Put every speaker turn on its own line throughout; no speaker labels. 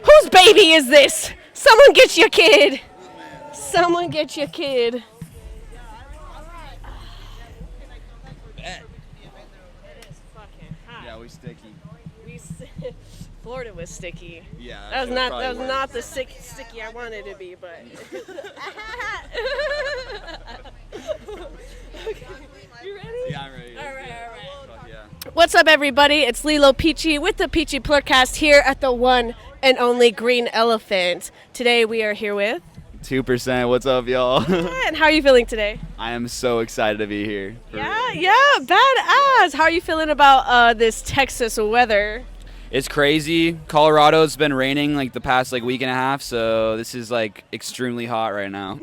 Whose baby is this? Someone get your kid. Someone get your kid.
Yeah, we sticky.
Florida was sticky.
Yeah,
That was not the sticky I wanted it to be, but. Okay. You ready?
Yeah, I'm ready.
All right.
Yeah.
What's up, everybody? It's Lilo Peachy with the Peachy Plurcast here at the one and only Green Elephant. Today we are here with.
2%. What's up, y'all?
And how are you feeling today?
I am so excited to be here.
Yeah, badass. How are you feeling about this Texas weather?
It's crazy. Colorado's been raining like the past week and a half, so this is extremely hot right now.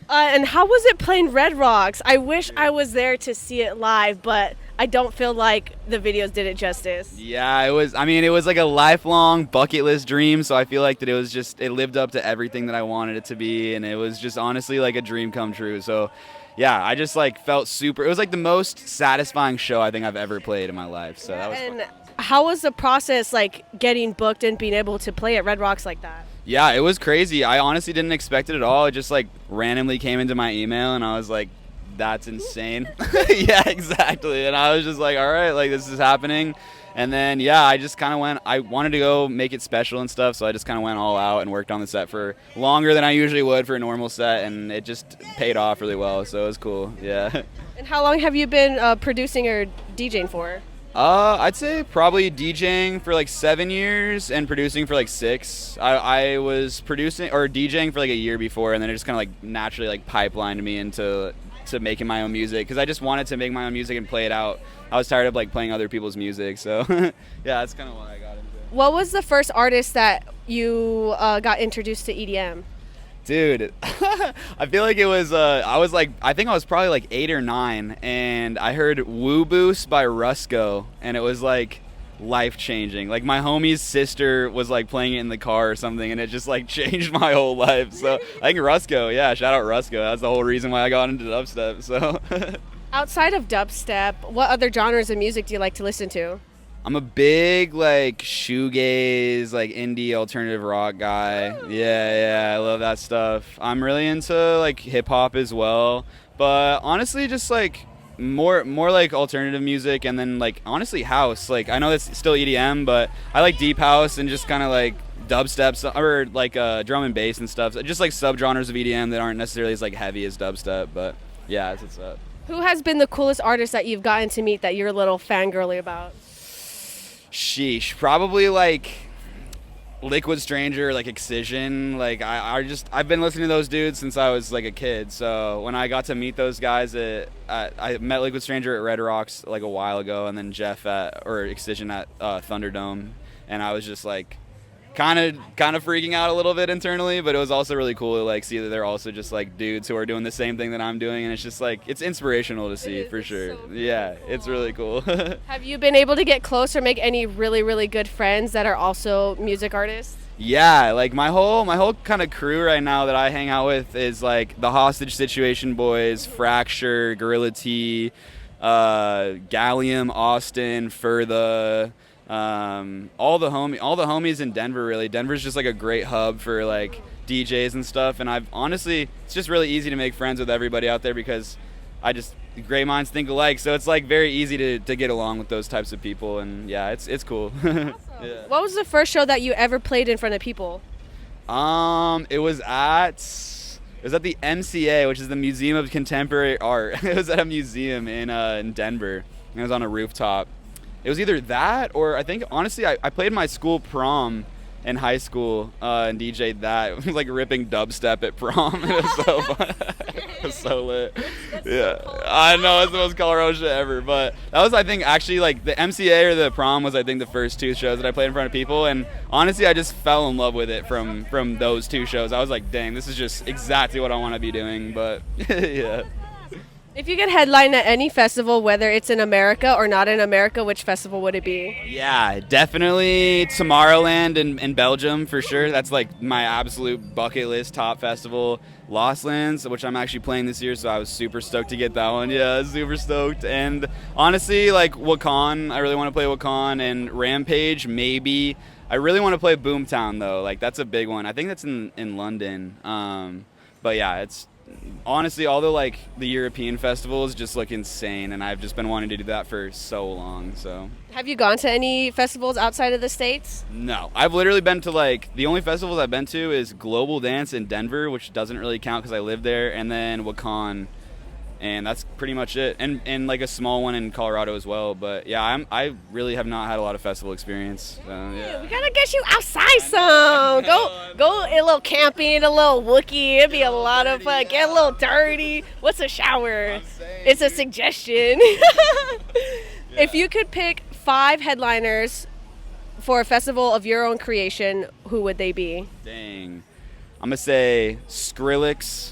And how was it playing Red Rocks? I wish I was there to see it live, but I don't feel like the videos did it justice.
Yeah, it was like a lifelong bucket list dream, so I feel like that it lived up to everything that I wanted it to be, and it was just honestly like a dream come true. So yeah, I just felt super. It was the most satisfying show I think I've ever played in my life. So that was fun.
How was the process getting booked and being able to play at Red Rocks like that?
Yeah, it was crazy. I honestly didn't expect it at all. It just randomly came into my email, and I was like, that's insane. Yeah, exactly. And I was just like, all right, this is happening. And then, yeah, I just kind of I wanted to go make it special and stuff, so I just kind of went all out and worked on the set for longer than I usually would for a normal set, and it just paid off really well, so it was cool, yeah.
And how long have you been producing or DJing for?
I'd say probably DJing for 7 years and producing for 6. I was producing or DJing for a year before, and then it just kind of naturally pipelined me into making my own music because I just wanted to make my own music and play it out. I was tired of playing other people's music, so yeah, that's kind of why I got into it.
What was the first artist that you got introduced to EDM?
Dude, I feel like it was, I think I was probably 8 or 9, and I heard Woo Boost by Rusko, and it was life-changing. My homie's sister was playing it in the car or something, and it just changed my whole life. So I think Rusko, yeah, shout out Rusko. That's the whole reason why I got into dubstep, so. Outside
of dubstep, what other genres of music do you like to listen to?
I'm a big shoegaze, indie alternative rock guy. Yeah, I love that stuff. I'm really into hip hop as well, but honestly just more alternative music, and then honestly house. I know that's still EDM, but I like deep house and just kind of dubstep or drum and bass and stuff. Just subgenres of EDM that aren't necessarily as heavy as dubstep, but yeah, that's what's up.
Who has been the coolest artist that you've gotten to meet that you're a little fangirly about?
Sheesh, probably Liquid Stranger, Excision. I've been listening to those dudes since I was a kid. So when I got to meet those guys, I met Liquid Stranger at Red Rocks a while ago, and then Jeff or Excision at Thunderdome, and I was just kind of freaking out a little bit internally, but it was also really cool to see that they're also just dudes who are doing the same thing that I'm doing, and it's just it's inspirational to see for sure. So cool. Yeah, it's really cool.
Have you been able to get close or make any really, really good friends that are also music artists?
Yeah, my whole kind of crew right now that I hang out with is the Hostage Situation Boys, Fracture, Gorilla T, Gallium, Austin, Furtha. All the homies in Denver, really. Denver's just a great hub for DJs and stuff, and it's just really easy to make friends with everybody out there because great minds think alike, so it's very easy to get along with those types of people, and yeah, it's cool.
Awesome. Yeah. What was the first show that you ever played in front of people?
It was at the MCA, which is the Museum of Contemporary Art. It was at a museum in Denver, and it was on a rooftop. It was either that or I think, honestly, I played my school prom in high school and DJ'd that. It was ripping dubstep at prom. It was so fun. It was so lit. Yeah, I know, it's the most Colorado shit ever. But that was, I think, actually, the MCA or the prom was, I think, the first 2 shows that I played in front of people. And honestly, I just fell in love with it from those 2 shows. I was like, dang, this is just exactly what I want to be doing. But, yeah.
If you could headline at any festival, whether it's in America or not in America, which festival would it be?
Yeah, definitely Tomorrowland in Belgium for sure. That's like my absolute bucket list top festival. Lost Lands, which I'm actually playing this year, so I was super stoked to get that one. Yeah, super stoked. And honestly, like Wakan, I really want to play Wakan, and Rampage, maybe. I really want to play Boomtown though. Like that's a big one. I think that's in London. But yeah, it's honestly, although like the European festivals just look insane, and I've just been wanting to do that for so long. So
Have you gone to any festivals outside of the States?
no, I've literally been to like the only festivals I've been to is Global Dance in Denver, which doesn't really count because I live there, and then Wakan, and that's pretty much it. And like a small one in Colorado as well. But yeah, I really have not had a lot of festival experience. So, yeah.
We gotta get you outside some. Go a little camping, a little Wookie. It'd be a lot of fun. Get a little dirty. What's a shower? It's a suggestion. If you could pick 5 headliners for a festival of your own creation, who would they be?
Dang, I'm gonna say Skrillex.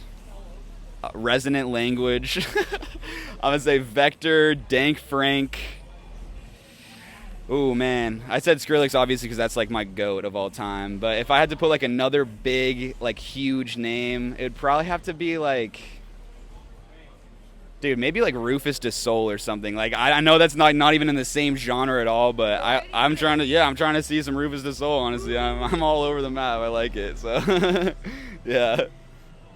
Resonant Language. I'm gonna say Vector, Dank Frank. Ooh man, I said Skrillex obviously because that's like my goat of all time. But if I had to put like another big, like huge name, it would probably have to be like, dude, maybe like Rufus Du Sol or something. Like I know that's not even in the same genre at all, but I'm trying to see some Rufus Du Sol. Honestly, I'm all over the map. I like it. So yeah.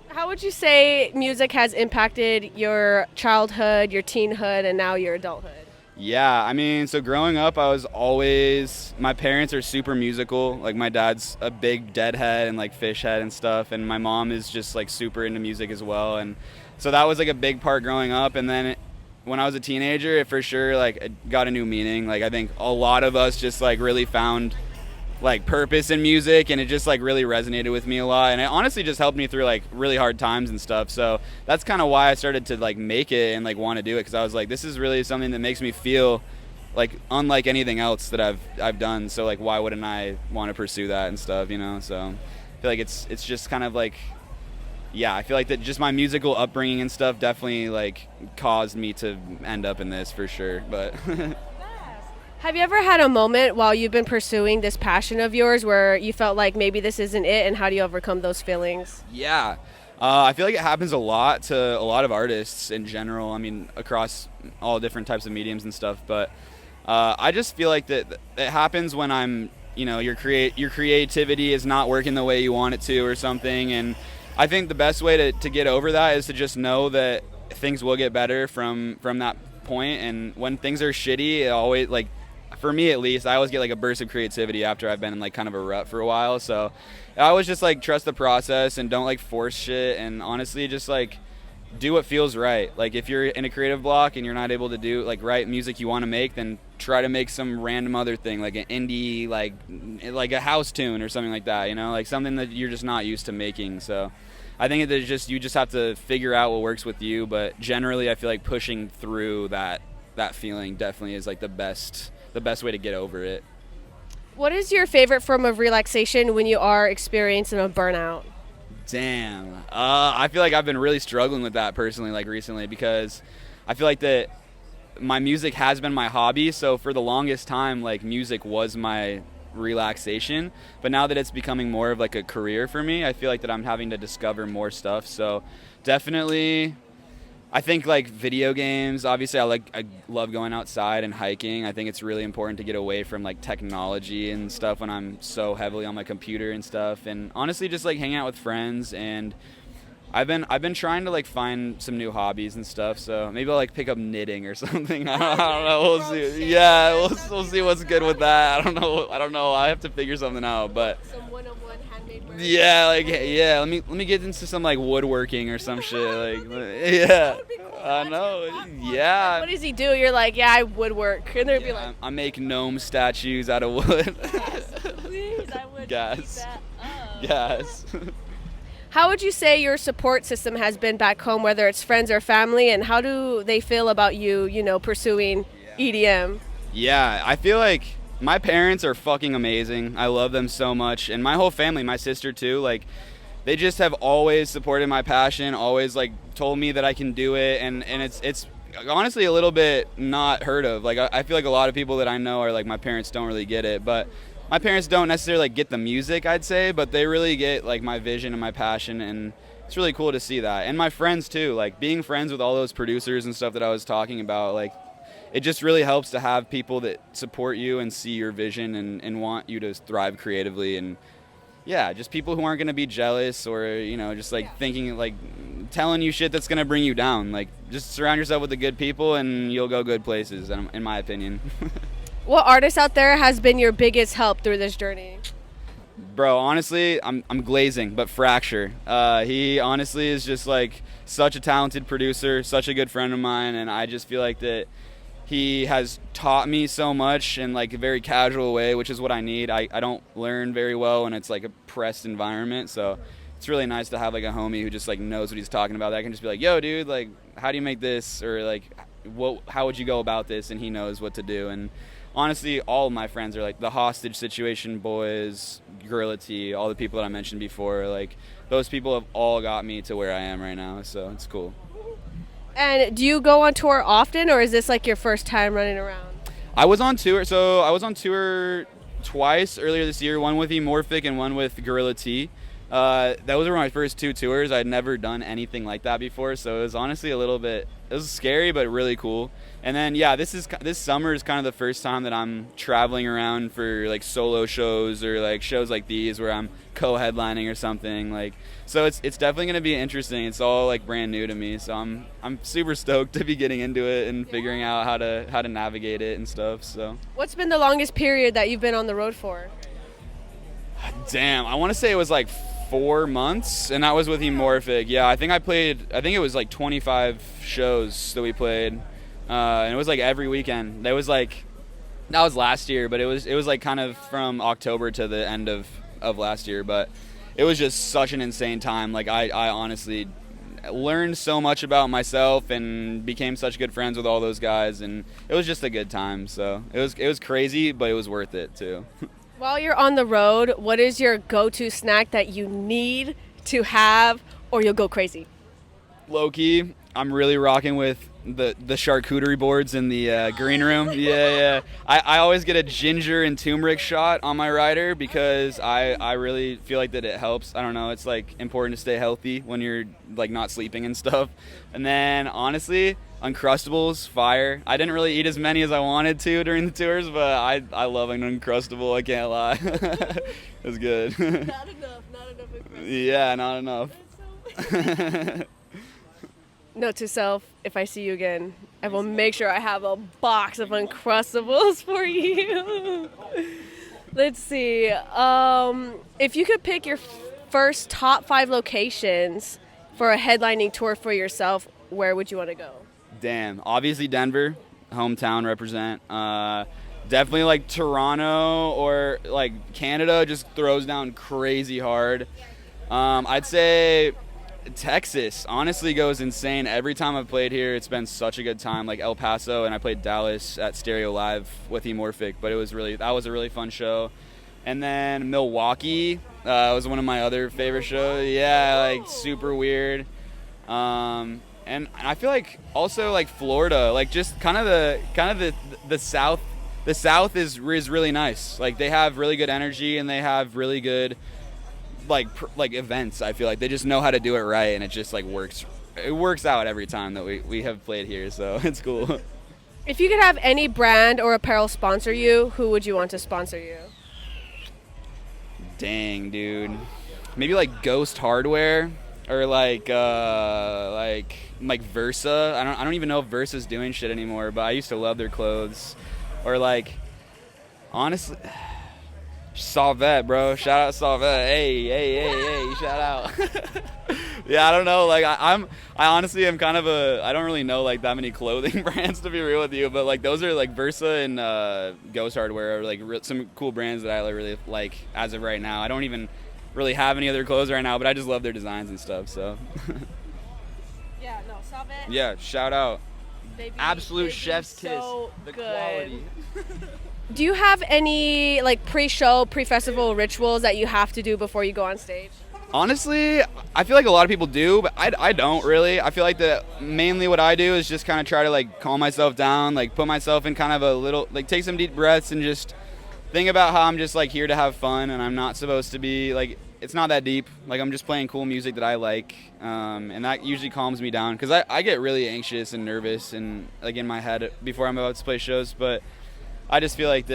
How would you say music has impacted your childhood, your teenhood, and now your adulthood?
Yeah, I mean, so growing up, my parents are super musical. Like, my dad's a big Deadhead and, like, Fish head and stuff, and my mom is just, like, super into music as well. And so that was, like, a big part growing up. And then when I was a teenager, it for sure, like, it got a new meaning. Like, I think a lot of us just, like, really found like purpose in music, and it just like really resonated with me a lot, and it honestly just helped me through like really hard times and stuff. So that's kind of why I started to like make it and like want to do it, because I was like, this is really something that makes me feel like unlike anything else that I've done. So like, why wouldn't I want to pursue that and stuff, you know? So I feel like it's just kind of like, yeah, I feel like that just my musical upbringing and stuff definitely like caused me to end up in this for sure. But
Have you ever had a moment while you've been pursuing this passion of yours where you felt like maybe this isn't it, and how do you overcome those feelings?
yeah, I feel like it happens a lot to a lot of artists in general. I mean, across all different types of mediums and stuff. But I just feel like that it happens when your creativity is not working the way you want it to or something. And I think the best way to get over that is to just know that things will get better from that point. And when things are shitty, it always, like, for me at least, I always get like a burst of creativity after I've been in like kind of a rut for a while. So I always just like trust the process and don't like force shit, and honestly just like do what feels right. Like if you're in a creative block and you're not able to do like write music you want to make, then try to make some random other thing, like an indie, like a house tune or something like that, you know, like something that you're just not used to making. So I think that you just have to figure out what works with you. But generally I feel like pushing through that feeling definitely is like the best way to get over it.
What is your favorite form of relaxation when you are experiencing a burnout?
Damn. I feel like I've been really struggling with that personally, like recently, because I feel like that my music has been my hobby. So for the longest time, like music was my relaxation. But now that it's becoming more of like a career for me, I feel like that I'm having to discover more stuff. So definitely, I think like video games, obviously I love going outside and hiking. I think it's really important to get away from like technology and stuff when I'm so heavily on my computer and stuff. And honestly just like hanging out with friends. And I've been trying to like find some new hobbies and stuff. So maybe I'll like pick up knitting or something. I don't know. We'll see. Yeah, we'll see what's good with that. I don't know. I have to figure something out, but
Some one-on-one handmade work.
yeah, like yeah, let me get into some like woodworking or some shit. Like yeah. I know. Yeah.
What does he do? You're like, yeah, I woodwork. And they'd be like,
I make gnome statues out of wood.
yes, please, I would
Yes.
keep that up.
Yes.
How would you say your support system has been back home, whether it's friends or family, and how do they feel about you, pursuing EDM?
Yeah, I feel like my parents are fucking amazing. I love them so much. And my whole family, my sister too, like, they just have always supported my passion, always like told me that I can do it, and it's honestly a little bit not heard of. Like I feel like a lot of people that I know are like, my parents don't really get it, but my parents don't necessarily like get the music, I'd say, but they really get like my vision and my passion, and it's really cool to see that. And my friends too, like being friends with all those producers and stuff that I was talking about, like it just really helps to have people that support you and see your vision and want you to thrive creatively. And yeah, just people who aren't going to be jealous or, you know, just like thinking, like telling you shit that's going to bring you down. Like just surround yourself with the good people and you'll go good places, in my opinion.
What artist out there has been your biggest help through this journey?
Bro, honestly, I'm glazing, but Fracture. He honestly is just like such a talented producer, such a good friend of mine, and I just feel like that he has taught me so much in like a very casual way, which is what I need. I don't learn very well when it's like a pressed environment, so it's really nice to have like a homie who just like knows what he's talking about. That can just be like, yo, dude, like, how do you make this? Or like, how would you go about this? And he knows what to do. And honestly, all of my friends are like the Hostage Situation boys, Gorilla T, all the people that I mentioned before. Like those people have all got me to where I am right now, so it's cool.
And do you go on tour often, or is this like your first time running around?
I was on tour twice earlier this year, one with Emorphic and one with Gorilla T. Those were my first 2 tours. I'd never done anything like that before, so it was honestly it was scary but really cool. And then yeah, this summer is kind of the first time that I'm traveling around for like solo shows or like shows like these where I'm co-headlining or something. Like, so it's definitely going to be interesting. It's all like brand new to me, so I'm super stoked to be getting into it and figuring out how to navigate it and stuff. So
what's been the longest period that you've been on the road for?
Damn, I want to say it was like 4 months, and that was with Emorphic. Yeah, I think it was like 25 shows that we played, and it was like every weekend. That was last year, but it was like kind of from October to the end of last year, but it was just such an insane time. Like I honestly learned so much about myself and became such good friends with all those guys, and it was just a good time. So it was crazy, but it was worth it too.
While you're on the road, what is your go-to snack that you need to have or you'll go crazy?
Low-key, I'm really rocking with the charcuterie boards in the green room. Yeah. I always get a ginger and turmeric shot on my rider because I really feel like that it helps. I don't know, it's like important to stay healthy when you're like not sleeping and stuff. And then honestly, Uncrustables, fire. I didn't really eat as many as I wanted to during the tours, but I love an Uncrustable, I can't lie. It was good.
Not enough Uncrustables.
Yeah, not enough.
Note to self, if I see you again, I will make sure I have a box of Uncrustables for you. Let's see. If you could pick your first top 5 locations for a headlining tour for yourself, where would you want to go?
Damn. Obviously Denver, hometown represent. Definitely like Toronto or like Canada just throws down crazy hard. I'd say Texas honestly goes insane. Every time I've played here, it's been such a good time. Like El Paso, and I played Dallas at Stereo Live with Emorphic, but that was a really fun show. And then Milwaukee was one of my other favorite shows. Yeah, like super weird. And I feel like also like Florida, like just kind of the South. The South is really nice. Like they have really good energy and they have really good like events. I feel like they just know how to do it right, and it just like works. It works out every time that we have played here, so it's cool.
If you could have any brand or apparel sponsor you, who would you want to sponsor you?
Dang, dude. Maybe like Ghost Hardware or like Versa. I don't even know if Versa's doing shit anymore, but I used to love their clothes. Or like, honestly, Salvet, bro. Shout out Salvet. Hey, shout out. Yeah, I don't know. Like I honestly am kind of I don't really know like that many clothing brands, to be real with you, but like those are like Versa and Ghost Hardware are like some cool brands that I really like as of right now. I don't even really have any other clothes right now, but I just love their designs and stuff. So.
Yeah, no, Salvet.
Yeah, shout out. Absolute chef's
so
kiss. The
good.
quality.
Do you have any like pre-show, pre-festival rituals that you have to do before you go on stage?
Honestly, I feel like a lot of people do, but I don't really. I feel like that mainly what I do is just kind of try to like calm myself down, like put myself in kind of a little, like take some deep breaths and just think about how I'm just like here to have fun and I'm not supposed to be like, it's not that deep. Like I'm just playing cool music that I like, and that usually calms me down because I get really anxious and nervous and like in my head before I'm about to play shows, but I just feel like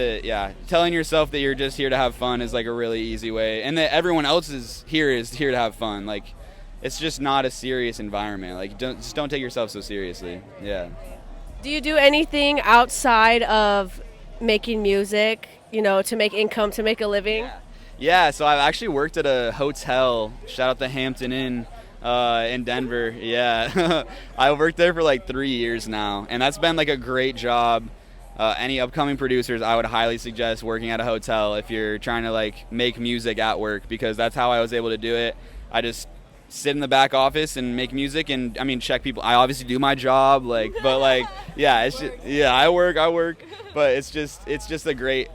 telling yourself that you're just here to have fun is like a really easy way, and that everyone else is here to have fun. Like, it's just not a serious environment. Like, don't take yourself so seriously. Yeah.
Do you do anything outside of making music, to make income, to make a living?
Yeah, so I've actually worked at a hotel. Shout out the Hampton Inn in Denver. Yeah. I worked there for like 3 years now, and that's been like a great job. Any upcoming producers, I would highly suggest working at a hotel if you're trying to like make music at work, because that's how I was able to do it. I just sit in the back office and make music, and I mean check people. I obviously do my job, but yeah, it's just, yeah, I work, but it's just a great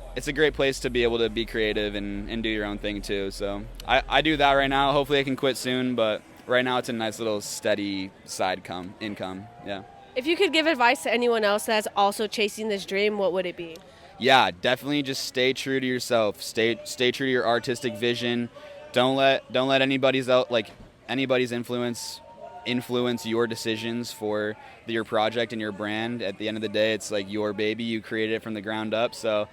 place to be able to be creative and do your own thing too. So I do that right now. Hopefully I can quit soon, but right now it's a nice little steady side income. Yeah.
If you could give advice to anyone else that's also chasing this dream, what would it be?
Yeah, definitely just stay true to yourself. Stay true to your artistic vision. Don't let anybody's influence your decisions for your project and your brand. At the end of the day, it's like your baby. You created it from the ground up. So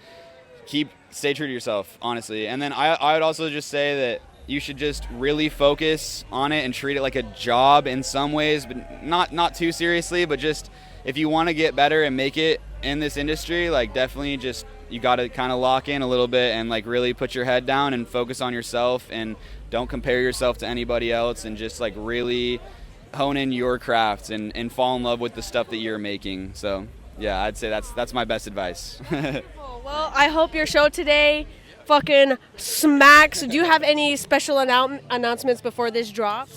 stay true to yourself, honestly. And then I would also just say that you should just really focus on it and treat it like a job in some ways, but not too seriously. But just if you want to get better and make it in this industry, like definitely just you got to kind of lock in a little bit and like really put your head down and focus on yourself and don't compare yourself to anybody else, and just like really hone in your craft and fall in love with the stuff that you're making. So yeah, I'd say that's my best advice.
Well, I hope your show today fucking smacks. Do you have any special announcements before this drop?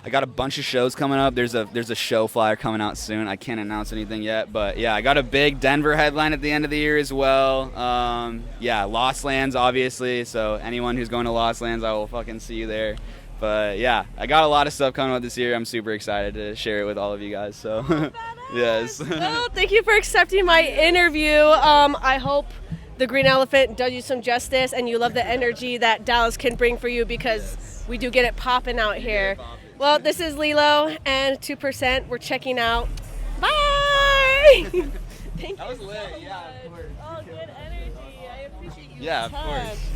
I got a bunch of shows coming up. There's a show flyer coming out soon. I can't announce anything yet, but yeah, I got a big Denver headline at the end of the year as well. Yeah, Lost Lands, obviously. So anyone who's going to Lost Lands, I will fucking see you there. But yeah, I got a lot of stuff coming up this year. I'm super excited to share it with all of you guys. So yes.
Well, thank you for accepting my interview. I hope the Green Elephant does you some justice and you love the energy that Dallas can bring for you, because we do get it popping out here. Well, this is Lilo and 2%. We're checking out. Bye! Thank
That was lit. Yeah, of course.
Oh, good energy. I appreciate you.
Yeah, of course.